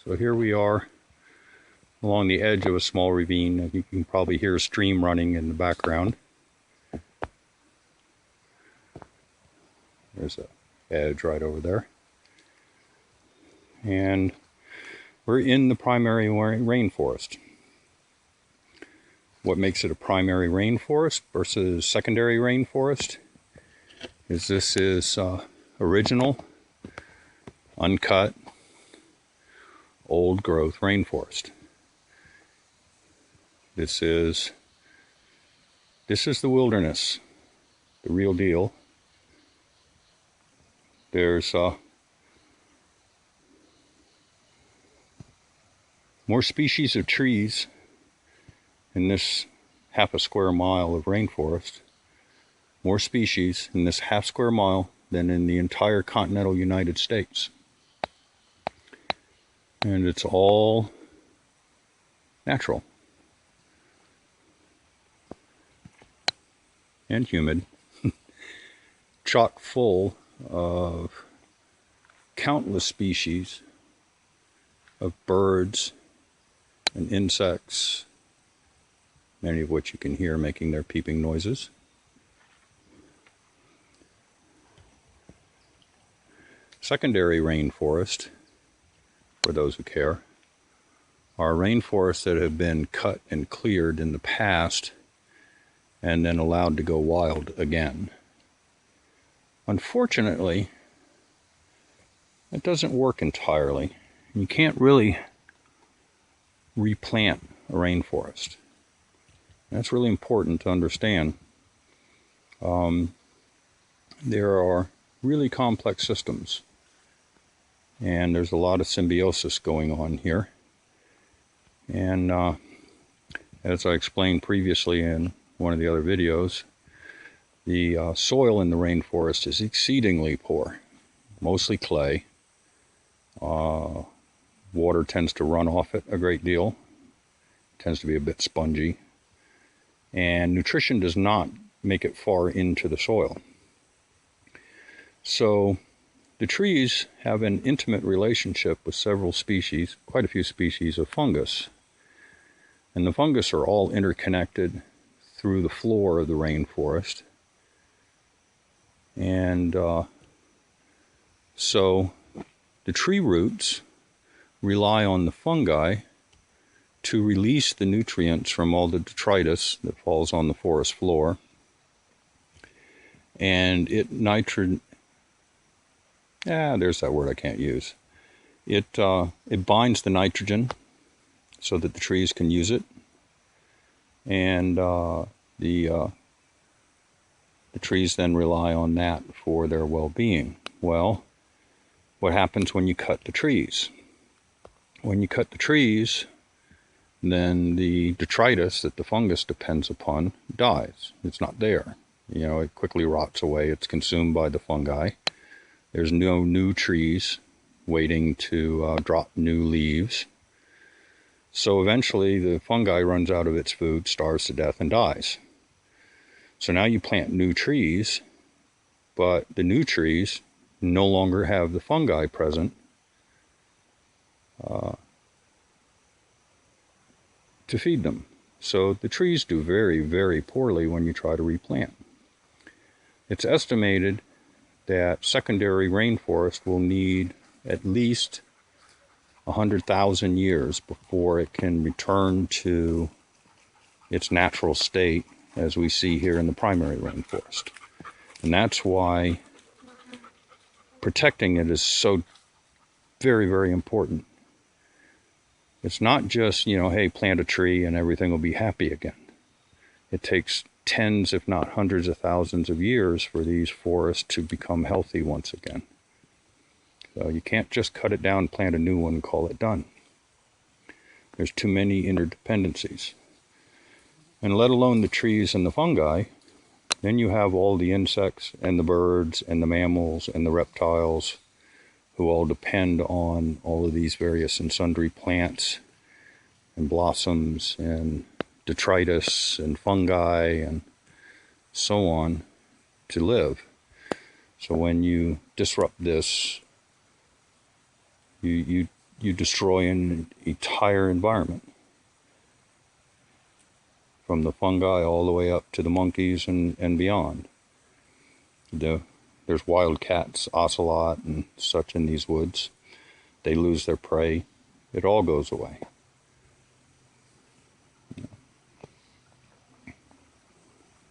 So here we are along the edge of a small ravine. You can probably hear a stream running in the background. There's an edge right over there. And we're in the primary rainforest. What makes it a primary rainforest versus secondary rainforest is this is original, uncut, old growth rainforest. This is the wilderness, the real deal. There's more species of trees in this half a square mile of rainforest, more species in this half square mile than in the entire continental United States. And it's all natural and humid, chock full of countless species of birds and insects, many of which you can hear making their peeping noises. Secondary rainforest, for those who care, are rainforests that have been cut and cleared in the past and then allowed to go wild again. Unfortunately, it doesn't work entirely. You can't really replant a rainforest. That's really important to understand. There are really complex systems, and there's a lot of symbiosis going on here. And as I explained previously in one of the other videos, the soil in the rainforest is exceedingly poor, mostly clay. Water tends to run off it a great deal, tends to be a bit spongy, and nutrition does not make it far into the soil. So the trees have an intimate relationship with several species, quite a few species of fungus. And the fungus are all interconnected through the floor of the rainforest. And so the tree roots rely on the fungi to release the nutrients from all the detritus that falls on the forest floor. And there's that word I can't use. It binds the nitrogen so that the trees can use it. And the trees then rely on that for their well-being. Well, what happens when you cut the trees? When you cut the trees, then the detritus that the fungus depends upon dies. It's not there. It quickly rots away. It's consumed by the fungi. There's no new trees waiting to drop new leaves. So eventually the fungi runs out of its food, starves to death, and dies. So now you plant new trees, but the new trees no longer have the fungi present to feed them. So the trees do very, very poorly when you try to replant. It's estimated that secondary rainforest will need at least 100,000 years before it can return to its natural state as we see here in the primary rainforest. And that's why protecting it is so very, very important. It's not just, hey, plant a tree and everything will be happy again. It takes tens, if not hundreds of thousands of years for these forests to become healthy once again. So you can't just cut it down, plant a new one, and call it done. There's too many interdependencies. And let alone the trees and the fungi, then you have all the insects and the birds and the mammals and the reptiles who all depend on all of these various and sundry plants and blossoms and detritus and fungi and so on to live. So when you disrupt this, you you destroy an entire environment, from the fungi all the way up to the monkeys and beyond. There's wild cats, ocelot, and such in these woods. They lose their prey. It all goes away.